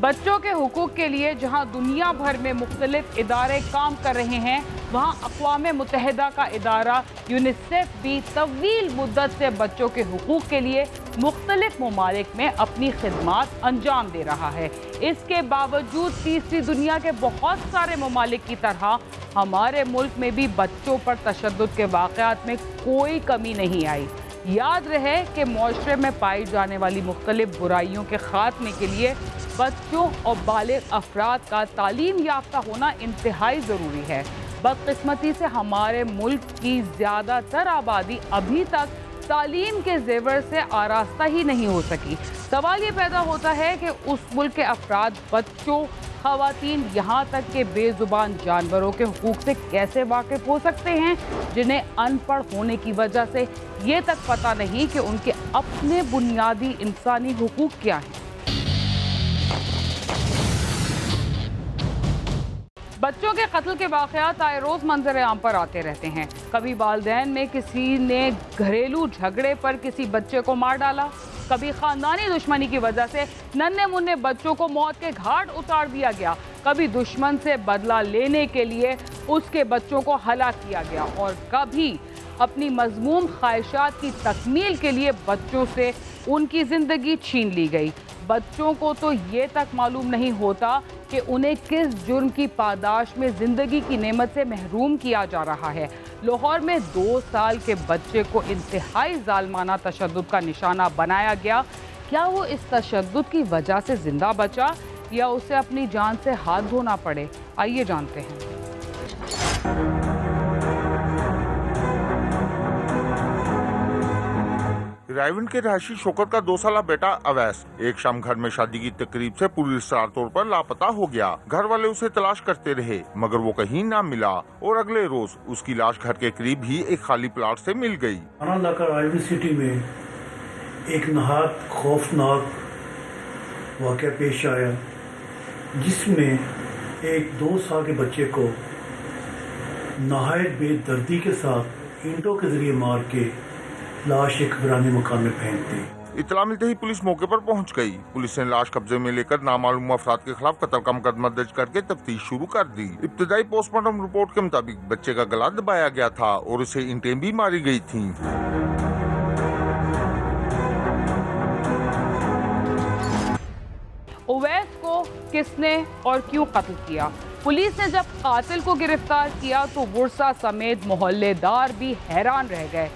बच्चों के हुकूक के लिए जहां दुनिया भर में मुख्तलिफ इदारे काम कर रहे हैं, वहां अक़वाम मुत्तहिदा का इदारा यूनिसेफ भी तवील मुद्दत से बच्चों के हुकूक के लिए मुख्तलिफ ममालिक में अपनी खिदमात अंजाम दे रहा है। इसके बावजूद तीसरी दुनिया के बहुत सारे ममालिक की तरह हमारे मुल्क में भी बच्चों पर तशद्दुद के वाक़यात में कोई कमी नहीं आई। याद रहे कि मुआशरे में पाई जाने वाली मुख्तलिफ बुराइयों के खात्मे के लिए बच्चों और बालिग अफराद का तालीम याफ्ता होना इंतहाई ज़रूरी है। बदकिस्मती से हमारे मुल्क की ज़्यादातर आबादी अभी तक तालीम के जेवर से आरास्ता ही नहीं हो सकी। सवाल ये पैदा होता है कि उस मुल्क के अफराद, बच्चों, ख़वातीन, यहाँ तक के बेज़ुबान जानवरों के हुकूक से कैसे वाकिफ़ हो सकते हैं, जिन्हें अनपढ़ होने की वजह से ये तक पता नहीं कि उनके अपने बुनियादी इंसानी हुकूक क्या हैं। बच्चों के कत्ल के वाक़यात आए रोज़ मंजर आम पर आते रहते हैं। कभी वालिदैन में किसी ने घरेलू झगड़े पर किसी बच्चे को मार डाला, कभी ख़ानदानी दुश्मनी की वजह से नन्हे मुन्ने बच्चों को मौत के घाट उतार दिया गया, कभी दुश्मन से बदला लेने के लिए उसके बच्चों को हलाक किया गया, और कभी अपनी मज़मूम ख्वाहिशात की तकमील के लिए बच्चों से उनकी ज़िंदगी छीन ली गई। बच्चों को तो ये तक मालूम नहीं होता कि उन्हें किस जुर्म की पादाश में ज़िंदगी की नेमत से महरूम किया जा रहा है। लाहौर में 2 साल के बच्चे को इंतहाई ज़ालमाना तशद्दुद का निशाना बनाया गया। क्या वो इस तशद्दुद की वजह से ज़िंदा बचा या उसे अपनी जान से हाथ धोना पड़े? आइए जानते हैं। रायवन के रहायशी शौकत का 2 साला बेटा अवैस एक शाम घर में शादी की तकरीब से पुरअसरार तौर पर लापता हो गया। घर वाले उसे तलाश करते रहे मगर वो कहीं ना मिला और अगले रोज उसकी लाश घर के करीब ही एक खाली प्लाट से मिल गई। रायवन सिटी में एक नहायत खौफनाक वाक़या पेश आया, जिसमें एक 2 साल के बच्चे को नहायत बेदर्दी के साथ ईंटों के जरिए मार के लाश एक वीराने मकान में फेंक दी। इतला मिलते ही पुलिस मौके पर पहुंच गई। पुलिस ने लाश कब्जे में लेकर नामालूम अफराद के खिलाफ कत्ल का मुकदमा दर्ज करके तफ्तीश शुरू कर दी। इब्तदाई पोस्टमार्टम रिपोर्ट के मुताबिक बच्चे का गला दबाया गया था और उसे ईंटें भी मारी गई थीं। उवैस को किसने और क्यों कत्ल किया? पुलिस ने जब कातिल को गिरफ्तार किया तो वुरसा समेत मोहल्लेदार भी हैरान रह गए।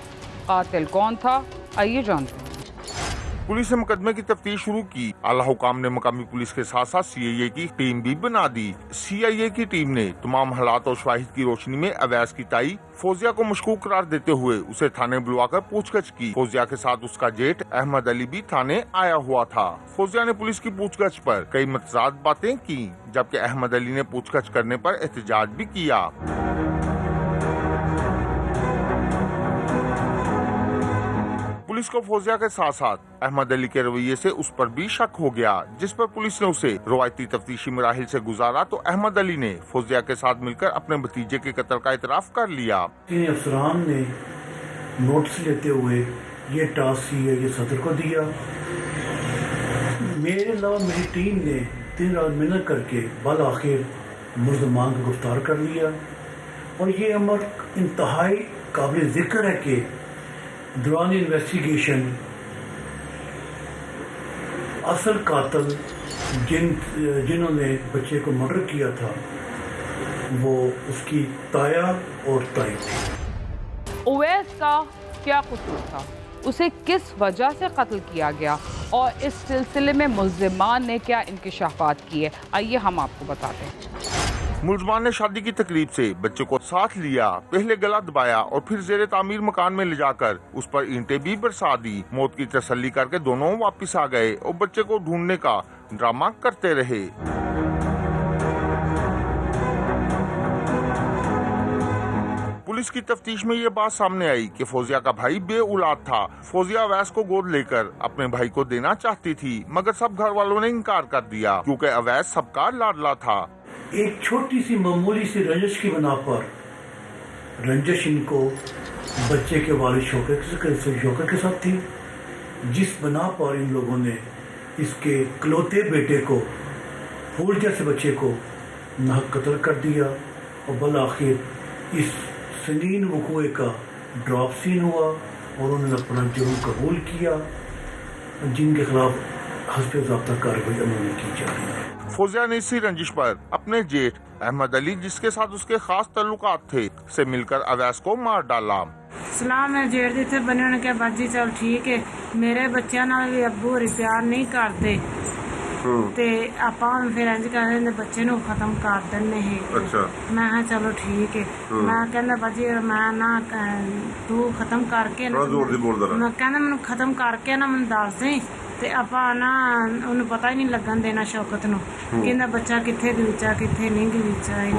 कातिल कौन था, आइए जानते हैं। पुलिस ने मुकदमे की तफ्तीश शुरू की। आला हुकाम ने मकामी पुलिस के साथ साथ CIA की टीम भी बना दी। CIA की टीम ने तमाम हालात और शवाहिद की रोशनी में अवैस की ताई फौजिया को मशकूक करार देते हुए उसे थाने बुलवाकर पूछताछ की। फौजिया के साथ उसका जेठ अहमद अली भी थाने आया हुआ था। फौजिया ने पुलिस की पूछताछ पर कई मतजाद बातें की, जबकि अहमद अली ने पूछताछ करने पर एहतजाज भी किया। पुलिस को फौजिया के साथ साथ अहमद अली के रवैये से उस पर भी शक हो गया, जिस पर पुलिस ने उसे रवायती तफ्तीशी मराहिल से गुजारा तो अहमद अली ने फौजिया के साथ मिलकर अपने भतीजे के कत्ल का इतराफ कर लिया। अफसरान ने नोटिस लेते हुए ये टास्क CIA सदर को दिया। मेरे अलावा मेरी टीम ने 3 रात मेहनत करके बल आखिर मुल्ज़मान को गिरफ्तार कर लिया, और ये अमर इंतहाई काबिल जिक्र है कि दौरान इन्वेस्टिगेशन असल कातिल जिन्होंने बच्चे को मर्डर किया था वो उसकी ताया और ताई थी। उवैस का क्या कसूर था? उसे किस वजह से कत्ल किया गया और इस सिलसिले में मुल्ज़िमान ने क्या इंकिशाफात किए? आइए हम आपको बताते हैं। मुल्ज़मान ने शादी की तकरीब से बच्चे को साथ लिया, पहले गला दबाया और फिर जेरे तामीर मकान में ले जाकर उस पर ईंटें भी बरसा दी। मौत की तसल्ली करके दोनों वापस आ गए और बच्चे को ढूंढने का ड्रामा करते रहे। पुलिस की तफ्तीश में ये बात सामने आई कि फौजिया का भाई बे औलाद था। फौजिया अवैस को गोद लेकर अपने भाई को देना चाहती थी, मगर सब घर वालों ने इनकार कर दिया क्योंकि अवैस सबका लाडला था। एक छोटी सी मामूली सी रंजिश की बना पर रंजिश इनको बच्चे के वालिद शौकत के साथ थी, जिस बना पर इन लोगों ने इसके इकलौते बेटे को फौजिया से बच्चे को नाहक कत्ल कर दिया और बल आखिर इस संगीन वकूए का ड्रॉप सीन हुआ और उन्होंने अपना जुर्म कबूल किया, जिनके खिलाफ हस्ब ज़ाब्ता कार्रवाई अमल की जा रही है। फौजिया ने इसी रंजिश पर अपने जेठ अहमद अली, जिसके साथ उसके खास ताल्लुकात थे, से मिलकर अवैस को मार डाला। सलाम मैं जेठ जिथे बने उन्होंने कहा बाजी चल ठीक है, मेरे बच्चों नाल भी अब्बू होरी प्यार नहीं करते ते आपां फिर इंज कर बच्चे नु खत्म कर देने है। अच्छा। मैं हाँ चलो ठीक है। मैं कहना बाजी मैं ना तू खत्म करके ना मैं कहना मैं खत्म करके ना मैं दस दे ते आपां ना उन्हें पता ही नहीं लगन देना शौकत नु कहना बच्चा किथे गलीचा किथे नहीं गलीचा है।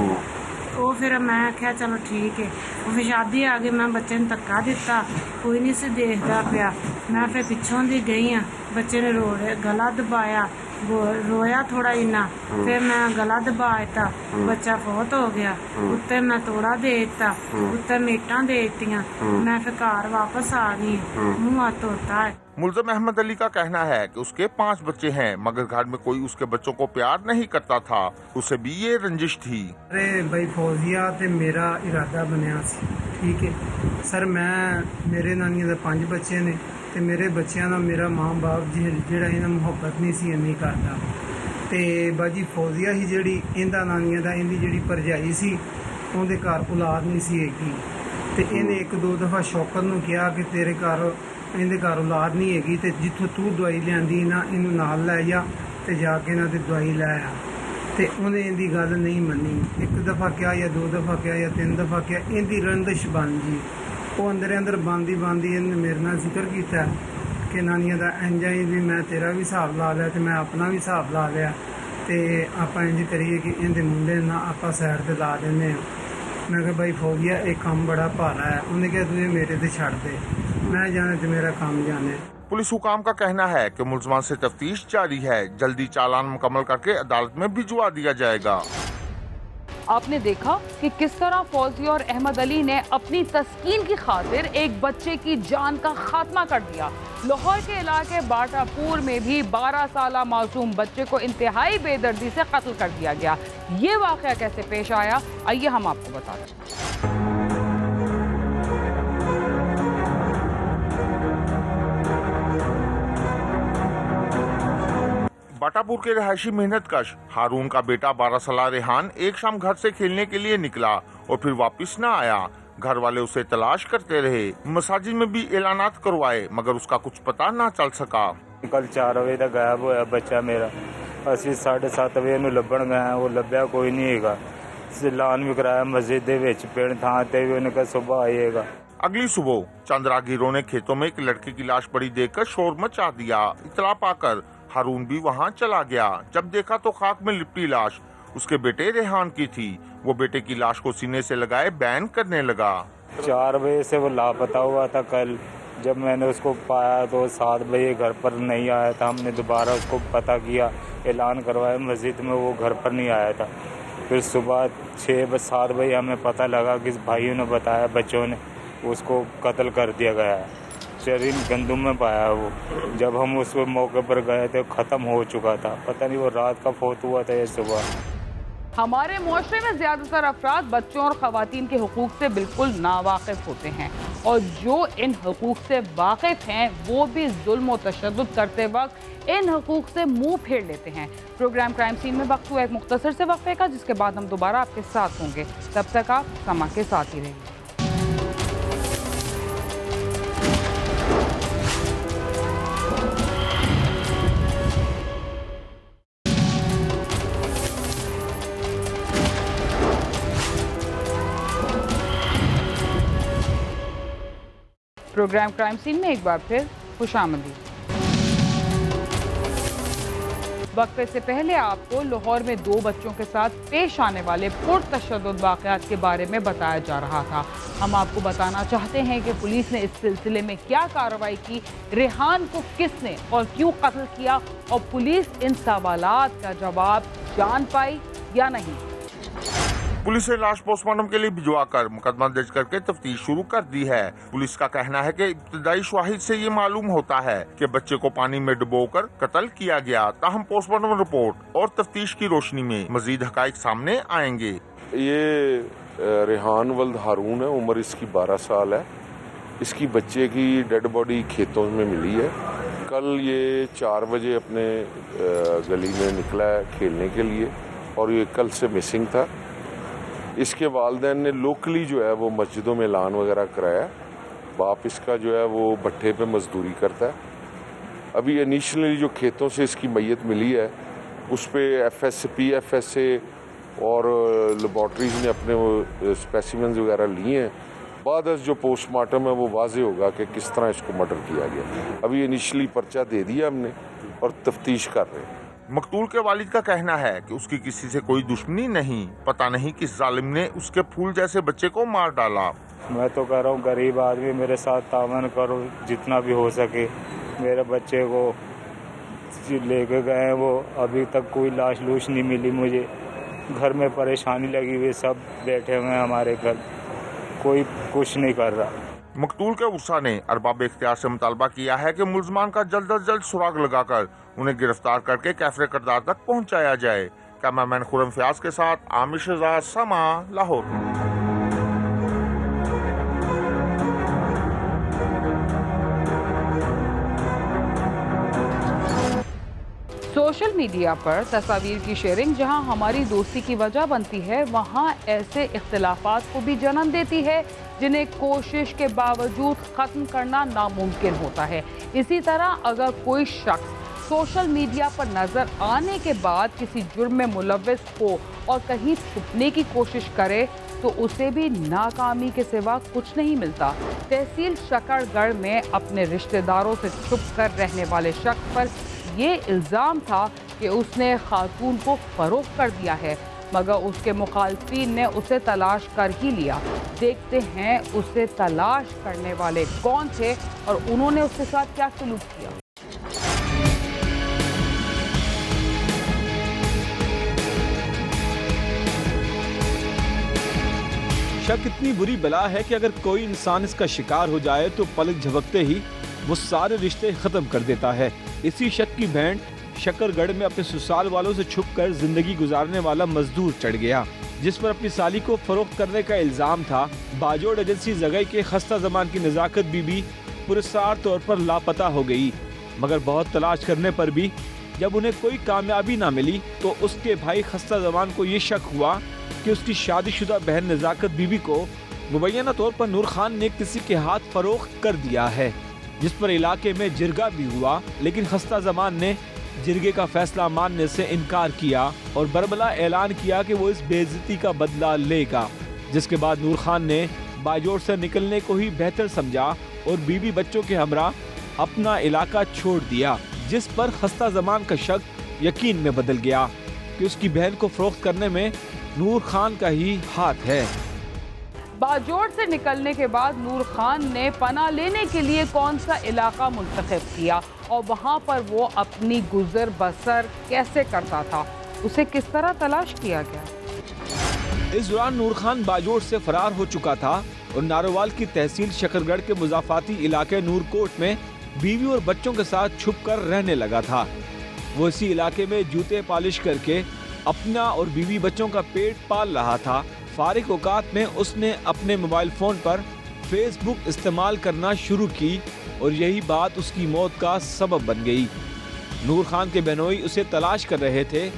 ਉਹ ਫਿਰ ਮੈਂ ਆਖਿਆ ਚਲੋ ਠੀਕ ਹੈ। ਉਹ ਫਿਰ ਸ਼ਾਦੀ ਆ ਗਈ, ਮੈਂ ਬੱਚੇ ਨੂੰ ਧੱਕਾ ਦਿੱਤਾ, ਕੋਈ ਨਹੀਂ ਸੀ ਦੇਖਦਾ ਪਿਆ। ਮੈਂ ਫਿਰ ਪਿੱਛੋਂ ਦੀ ਗਈ ਆ, ਬੱਚੇ ਨੇ ਗਲਾ ਦਬਾਇਆ, रोया थोड़ा इन्ना, फिर मैं गला दबा दिता, बच्चा फौत हो गया। उत्ते मैं तोड़ा दे दिता, उत्ते मीटा दे दित्तियां, मैं फिर घर वापस आ गई, मुंह हाथ धोता है। मुल्ज़म अहमद अली का कहना है कि उसके 5 बच्चे हैं, मगर घर में कोई उसके बच्चों को प्यार नहीं करता था, उसे भी ये रंजिश थी। अरे भाई फौजिया ते मेरा इरादा बनया सी, ठीक है सर, मैं मेरे नानिया दे 5 बच्चे ने ते मेरे बच्चों का मेरा माँ बाप जिहड़ा इन्हां मुहब्बत नहीं सी इन्नी करदा ते बाजी फौजिया ही जिहड़ी इंदा नानिया दा इंदी जिहड़ी भरजाई सी उहदे घर औलाद नहीं सी हैगी ते इन्हें 1-2 दफ़ा शौकत नूं कहा कि तेरे घर इहदे घर औलाद नहीं हैगी ते जिथों तू दवाई लियांदी ना इनू नाल लै जा ते जाके इन्हां दी दवाई लै आ ते उन्हें इंदी गल नहीं मन्नी। 1 दफ़ा कहा या 2 दफ़ा कहा या 3 दफ़ा कहा, इंदी रंदिश बन जी। वो अंदर बांदी इन्हें मेरे नाल जिक्र किया कि नानिया दा इंज ही भी मैं तेरा भी हिसाब ला लिया तो मैं अपना भी हिसाब ला लिया तो आप इंज करिए कि इनके मुंडे ना आप सैड से ला देने। मैं कहा भाई फौजिया एक काम बड़ा भारा है। उन्हें कहा तुझे मेरे से छड़ दे, मैं जाने तो मेरा काम जाने। पुलिस हुकाम का कहना है कि मुलजमान से तफ्तीश जारी है, जल्दी चालान मुकम्मल करके अदालत में भिजवा दिया जाएगा। आपने देखा कि किस तरह फौजिया और अहमद अली ने अपनी तस्कीन की खातिर एक बच्चे की जान का खात्मा कर दिया। लाहौर के इलाके बाटापुर में भी 12 साला मासूम बच्चे को इंतहाई बेदर्दी से कत्ल कर दिया गया। ये वाक़या कैसे पेश आया, आइए हम आपको बताते हैं। बाटापुर के रहायशी मेहनतकश हारून का बेटा 12 साला रेहान एक शाम घर से खेलने के लिए निकला और फिर वापस न आया। घर वाले उसे तलाश करते रहे, मसाजिद में भी ऐलानात करवाए, मगर उसका कुछ पता न चल सका। कल 4 बजे तक गायब होया बच्चा मेरा। असि 7:30 बजे नूं लभण गए, वो लभ्या कोई नहीं हैगा। ऐलान भी कराया मस्जिद दे विच पिंड थां ते भी, उन्हें कहा सुबह आइएगा। अगली सुबह चंद राहगीरों ने खेतों में एक लड़के की लाश पड़ी देखकर शोर मचा दिया। इतला पाकर हारून भी वहां चला गया। जब देखा तो खाक में लिपटी लाश उसके बेटे रेहान की थी। वो बेटे की लाश को सीने से लगाए बयान करने लगा। 4 बजे से वो लापता हुआ था। कल जब मैंने उसको पाया तो 7 बजे घर पर नहीं आया था। हमने दोबारा उसको पता किया, ऐलान करवाया मस्जिद में, वो घर पर नहीं आया था। फिर सुबह 6-7 बजे हमें पता लगा कि भाइयों ने बताया, बच्चों ने, उसको कत्ल कर दिया गया है। शरीर गंदुम में पाया वो। जब हम उस मौके पर गए थे ख़त्म हो चुका था। पता नहीं वो रात का फौत हुआ था या सुबह। हमारे मुआशरे में ज्यादातर अफराद बच्चों और खवातीन के हुकूक से बिल्कुल नावाकिफ होते हैं, और जो इन हुकूक से वाकिफ हैं वो भी जुल्म और तशद्दुद करते वक्त इन हुकूक से मुंह फेर लेते हैं। प्रोग्राम क्राइम सीन में वक्त हुआ एक मुख्तसर से वक्फे का, जिसके बाद हम दोबारा आपके साथ होंगे। तब तक आप समा के साथ ही रहिए। प्रोग्राम क्राइम सीन में एक बार फिर खुशामदीद। वक्फे से पहले आपको लाहौर में 2 बच्चों के साथ पेश आने वाले पुरतशद्दुद वाक़यात के बारे में बताया जा रहा था। हम आपको बताना चाहते हैं कि पुलिस ने इस सिलसिले में क्या कार्रवाई की, रेहान को किसने और क्यों कत्ल किया, और पुलिस इन सवालात का जवाब जान पाई या नहीं। पुलिस ने लाश पोस्टमार्टम के लिए भिजवाकर मुकदमा दर्ज करके तफ्तीश शुरू कर दी है। पुलिस का कहना है कि इब्तदाई शवाहिद से ये मालूम होता है कि बच्चे को पानी में डुबोकर कत्ल किया गया। ताहम पोस्टमार्टम रिपोर्ट और तफ्तीश की रोशनी में मजीद हकाइक सामने आएंगे। ये रेहान वल्द हारून है, उम्र इसकी 12 साल है। इसकी बच्चे की डेड बॉडी खेतों में मिली है। कल ये 4 बजे अपने गली में निकला है खेलने के लिए और ये कल से मिसिंग था। इसके वालिदैन ने लोकली जो है वो मस्जिदों में ऐलान वगैरह कराया। बाप इसका जो है वो भट्टे पे मजदूरी करता है। अभी इनिशियली जो खेतों से इसकी मैयत मिली है उस पर PFSA और लेबॉर्ट्रीज ने अपने स्पेसिमेंस वगैरह लिए हैं। बाद जो पोस्टमार्टम है वो वाजे होगा कि किस तरह इसको मर्डर किया गया। अभी इनिशियली पर्चा दे दिया हमने और तफ्तीश कर रहे हैं। मकतूल के वालिद का कहना है कि उसकी किसी से कोई दुश्मनी नहीं, पता नहीं किस जालिम ने उसके फूल जैसे बच्चे को मार डाला। मैं तो कह रहा हूँ गरीब आदमी मेरे साथ तावन करो जितना भी हो सके। मेरे बच्चे को लेके गए हैं, वो अभी तक कोई लाश लूश नहीं मिली। मुझे घर में परेशानी लगी हुई, सब बैठे हुए हैं हमारे घर, कोई कुछ नहीं कर रहा। मकतूल के उर्सा ने अरबाब इख्तियार से मुतालबा किया है कि मुल्ज़मान का जल्द अज जल्द सुराग लगाकर उन्हें गिरफ्तार करके कैफरे किरदार तक पहुंचाया जाए। कैमरामैन खुरम फयाज के साथ आमिर शहजाद, समा, लाहौर। सोशल मीडिया पर तस्वीर की शेयरिंग जहां हमारी दोस्ती की वजह बनती है, वहां ऐसे इख्तिलाफात को भी जन्म देती है जिन्हें कोशिश के बावजूद ख़त्म करना नामुमकिन होता है। इसी तरह अगर कोई शख्स सोशल मीडिया पर नज़र आने के बाद किसी जुर्म में मुलव्वस हो और कहीं छुपने की कोशिश करे तो उसे भी नाकामी के सिवा कुछ नहीं मिलता। तहसील शकरगढ़ में अपने रिश्तेदारों से छुप कर रहने वाले शख्स पर ये इल्ज़ाम था कि उसने खातून को फ़रोख्त कर दिया है, मगर उसके मुखालफिन ने उसे तलाश कर ही लिया। देखते हैं उसे तलाश करने वाले कौन थे और उन्होंने उसके साथ क्या सलूक किया। शक इतनी बुरी बला है कि अगर कोई इंसान इसका शिकार हो जाए तो पलक झपकते ही वो सारे रिश्ते खत्म कर देता है। इसी शक की भेंट शकरगढ़ में अपने ससुराल वालों से छुपकर जिंदगी गुजारने वाला मजदूर चढ़ गया, जिस पर अपनी साली को फरोख्त करने का इल्जाम था। बाजोड़ एजेंसी जगह के खस्ता जमान की नजाकत बीबी पुरस्कार तौर पर लापता हो गई, मगर बहुत तलाश करने पर भी जब उन्हें कोई कामयाबी ना मिली तो उसके भाई खस्ता जमान को ये शक हुआ कि उसकी शादीशुदा बहन नजाकत बीबी को मुबैना तौर पर नूर खान ने किसी के हाथ फरोख्त कर दिया है, जिस पर इलाके में जिरगा भी हुआ। लेकिन खस्ता जमान ने जिरगे का फैसला मानने से इनकार किया और बरबला ऐलान किया कि वो इस बेइज्जती का बदला लेगा, जिसके बाद नूर खान ने बाजोड़ से निकलने को ही बेहतर समझा और बीवी बच्चों के हमरा अपना इलाका छोड़ दिया, जिस पर खस्ता जमान का शक यकीन में बदल गया कि उसकी बहन को फरोख्त करने में नूर खान का ही हाथ है। बाजोड़ से निकलने के बाद नूर खान ने पनाह लेने के लिए कौन सा इलाका मुंतखब किया और वहाँ पर वो अपनी गुजर बसर कैसे करता था, उसे किस तरह तलाश किया गया। इस दौरान नूर खान बाजोड़ से फरार हो चुका था और नारोवाल की तहसील शकरगढ़ के मुजाफाती इलाके नूरकोट में बीवी और बच्चों के साथ छुप कर रहने लगा था। वो इसी इलाके में जूते पॉलिश करके अपना और बीवी बच्चों का पेट पाल रहा था। फारिग औकात में उसने अपने मोबाइल फ़ोन पर फेसबुक इस्तेमाल करना शुरू की और यही बात उसकी मौत का सबब बन गई। नूर खान के बहनोई उसे तलाश कर रहे थे,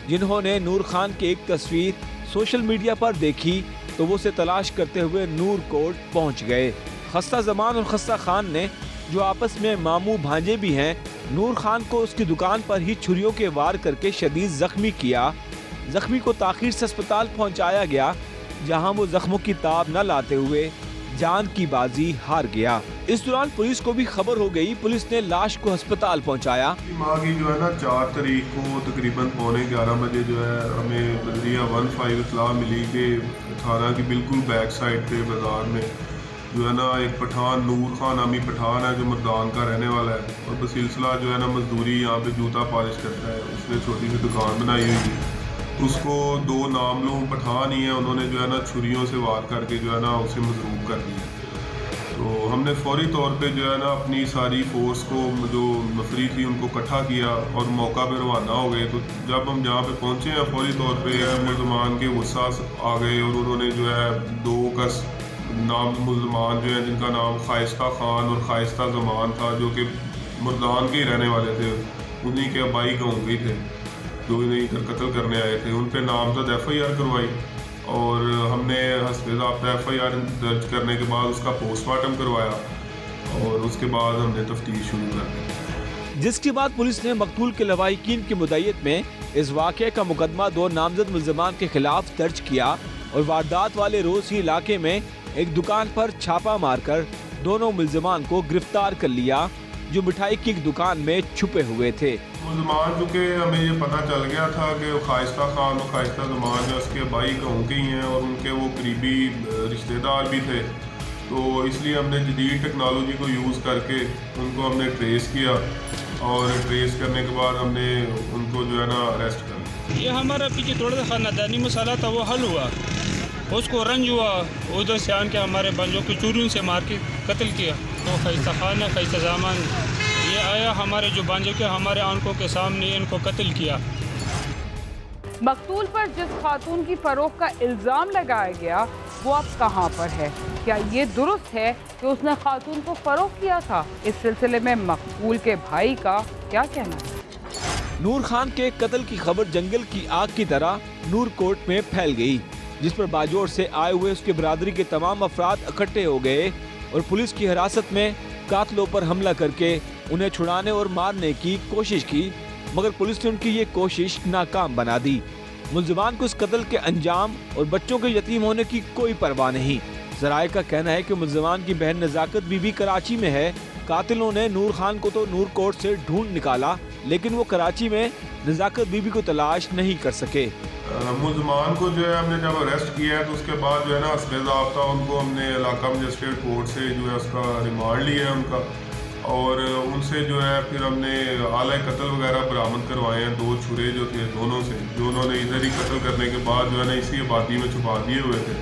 जिन्होंने नूर खान की एक तस्वीर सोशल मीडिया पर देखी तो वो उसे तलाश करते हुए नूरकोट पहुंच गए। खस्ता जमान और खस्ता खान ने, जो आपस में मामू भांजे भी हैं, नूर खान को उसकी दुकान पर ही छुरियों के वार करके शदीद जख्मी किया। जख्मी को ताखीर से अस्पताल पहुंचाया गया, जहां वो जख्मों की ताब न लाते हुए जान की बाजी हार गया। इस दौरान पुलिस को भी खबर हो गई। पुलिस ने लाश को अस्पताल पहुंचाया। माँ की जो है ना 4 तारीख को तकरीबन 11:15 बजे जो है हमें बदरिया 15 इतला मिली कि थाना की बिल्कुल बैक साइड पे बाजार में जो है ना एक पठान नूर खान नामी पठान है जो मर्दान का रहने वाला है और बसिलसिला जो है ना मजदूरी यहाँ पे जूता पॉलिश करता है। उसने छोटी सी दुकान बनाई हुई थी उसको 2 नामलूम पठान ही है, उन्होंने जो है ना छुरियों से वार करके जो है ना उसे मजरूब कर दिया। तो हमने फौरी तौर पे जो है ना अपनी सारी फोर्स को जो नफरी थी उनको इकट्ठा किया और मौका पे रवाना हो गए। तो जब हम जहाँ पे पहुँचे हैं फौरी तौर पे मुल्ज़मान के गुस्सा आ गए और उन्होंने जो है 2 कस नाम मुल्ज़मान जो है जिनका नाम खाइस्ता खान और खाइस्ता जमान था, जो कि मुर्दान के ही रहने वाले थे, उन्हीं के अबाई गाँव के थे जो इन्हें कत्ल करने आए थे, उन पर नामजद FIR करवाई और हमने हस्बे-ज़ाब्ता FIR दर्ज करने के बाद उसका पोस्टमार्टम करवाया और उसके बाद हमने तफ्तीश शुरू कर दी। जिसके बाद पुलिस ने मकतूल के लवाहिकीन की मुद्दईयत में इस वाक़े का मुकदमा 2 नामजद मुल्ज़मान के खिलाफ दर्ज किया और वारदात वाले रोज ही इलाके में एक दुकान पर छापा मारकर दोनों मुल्ज़मान को गिरफ्तार कर लिया जो मिठाई की एक दुकान में छुपे हुए थे। मुल्ज़मान चूँकि हमें ये पता चल गया था कि खाइस्ता खान और खाइस्ता जमान जो उसके भाई गाँव के ही हैं और उनके वो करीबी रिश्तेदार भी थे, तो इसलिए हमने जदीद टेक्नोलॉजी को यूज़ करके उनको हमने ट्रेस किया और ट्रेस करने के बाद हमने उनको जो है ना अरेस्ट कर लिया। ये हमारा पीछे थोड़ा सा खानदानी मसाला था, वो हल हुआ, उसको रंज हुआ, उधर से आन के हमारे बंजों की चूरियों से मार के कत्ल किया। तो खाइस्ता खान है, खाइस्ता जमान ये आया हमारे जो बांझों के हमारे आंखों के सामने इनको कत्ल किया। मकतूल पर जिस खातून की फरोख्त का इल्ज़ाम लगाया गया वो अब कहां पर है? क्या ये दुरुस्त है कि उसने खातून को फरोख्त किया था? इस सिलसिले में मकतूल के भाई का क्या कहना है? नूर खान के कत्ल की खबर जंगल की आग की तरह नूरकोट में फैल गई, जिस पर बाजोर से आए हुए उसके बरादरी के तमाम अफराद इकट्ठे हो गए और पुलिस की हिरासत में कातलों पर हमला करके उन्हें छुड़ाने और मारने की कोशिश की, मगर पुलिस ने उनकी ये कोशिश नाकाम बना दी। मुल्ज़मान को इस कत्ल के अंजाम और बच्चों के यतीम होने की कोई परवाह नहीं। ज़राए का कहना है कि मुल्ज़मान की बहन नज़ाकत बीबी कराची में है। कातिलों ने नूर खान को तो नूरकोट से ढूंढ निकाला, लेकिन वो कराची में नज़ाकत बीबी को तलाश नहीं कर सके। मुल्ज़मान को जो है हमने जब अरेस्ट किया है तो उसके बाद जो है ना हस्बे-ज़ाब्ता उनको हमने इलाका मजिस्ट्रेट कोर्ट से जो है उसका रिमांड लिया है उनका, और उनसे जो है फिर हमने आला कत्ल वगैरह बरामद करवाए हैं। 2 छुरे जो थे दोनों से, जो उन्होंने इधर ही कत्ल करने के बाद जो है ना इसी आबादी में छुपा दिए हुए थे,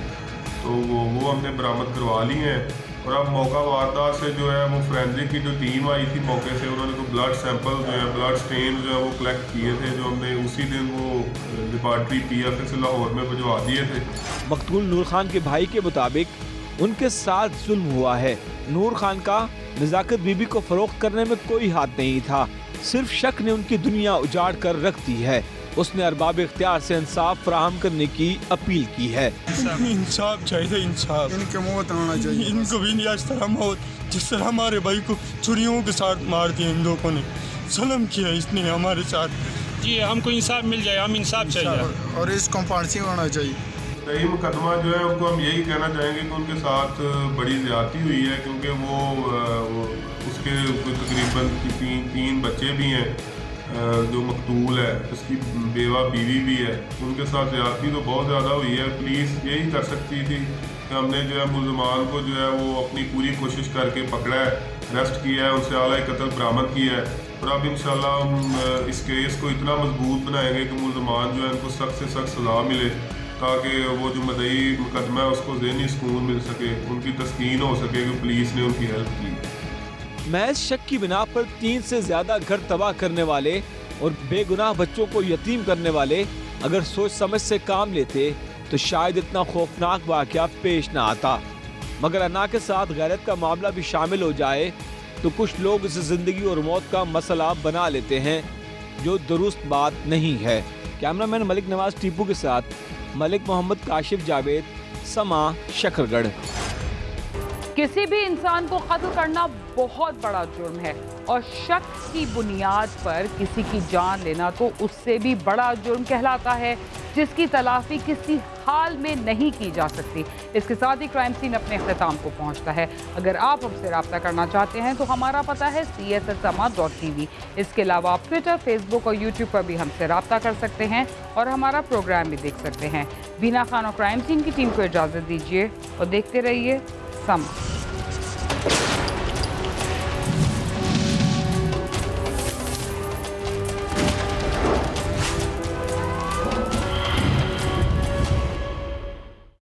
तो वो हमने बरामद करवा ली हैं। और अब मौका वारदात से जो है वो फोरेंसिक की जो टीम आई थी मौके से, उन्होंने तो ब्लड सैंपल जो है ब्लड स्टेन जो है वो कलेक्ट किए थे, जो हमने उसी दिन वो लेबॉर्ट्री PFA से लाहौर में भिजवा दिए थे। मकतूल नूर खान के भाई के मुताबिक उनके साथ जुल्म हुआ है। नूर खान का नज़ाकत बीबी को फरोख्त करने में कोई हाथ नहीं था, सिर्फ शक ने उनकी दुनिया उजाड़ कर रख दी है। उसने अरबाब इख्तियार से इंसाफ फराहम करने की अपील की है। इंसाफ चाहिए, इंसाफ, इनके मौत आना चाहिए, इनको भी नहीं आज तरह मौत, जिस तरह हमारे भाई को छुरियों के साथ मार दिया, इन लोगों ने जुल्म किया इसने हमारे साथ। जी हमको इंसाफ मिल जाए, हम इंसाफ चाहिए और इसको फांसी होना चाहिए। कई मुकदमा जो है उनको हम यही कहना चाहेंगे कि उनके साथ बड़ी ज़्यादती हुई है, क्योंकि वो उसके तकरीबन 3 बच्चे भी हैं जो मकतूल है, उसकी बेवा बीवी भी है, उनके साथ ज़्यादती तो बहुत ज़्यादा हुई है। पुलिस यही कर सकती थी कि हमने जो है मुल्ज़मान को जो है वो अपनी पूरी कोशिश करके पकड़ा है, अरेस्ट किया है, उनसे आला कत्ल बरामद किया है, और अब इंशाल्लाह हम इस केस को इतना मजबूत बनाएंगे कि मुल्ज़मान जो है उनको सख्त से सख्त सज़ा मिले, ताकि वो जो मदई मुकदमा है उसको ज़हनी सुकून मिल सके, उनकी तस्कीन हो सके कि पुलिस ने उनकी हेल्प की। महज शक की बिना पर 3 से ज्यादा घर तबाह करने वाले और बेगुनाह बच्चों को यतीम करने वाले अगर सोच समझ से काम लेते तो शायद इतना खौफनाक वाक़या पेश ना आता, मगर अना के साथ गैरत का मामला भी शामिल हो जाए तो कुछ लोग इसे जिंदगी और मौत का मसला बना लेते हैं, जो दुरुस्त बात नहीं है। कैमरामैन मलिक नवाज टीपू के साथ मलिक मोहम्मद काशिफ जावेद, समा, शकरगढ़। किसी भी इंसान को कत्ल करना बहुत बड़ा जुर्म है और शक की बुनियाद पर किसी की जान लेना तो उससे भी बड़ा जुर्म कहलाता है, जिसकी तलाफी किसी हाल में नहीं की जा सकती। इसके साथ ही क्राइम सीन अपने अख्ताम को पहुंचता है। अगर आप हमसे रब्ता करना चाहते हैं तो हमारा पता है CSSama.tv। इसके अलावा आप ट्विटर, फेसबुक और यूट्यूब पर भी हमसे रब्ता कर सकते हैं और हमारा प्रोग्राम भी देख सकते हैं। बीना खान और क्राइम सीन की टीम को इजाज़त दीजिए और देखते रहिए समा।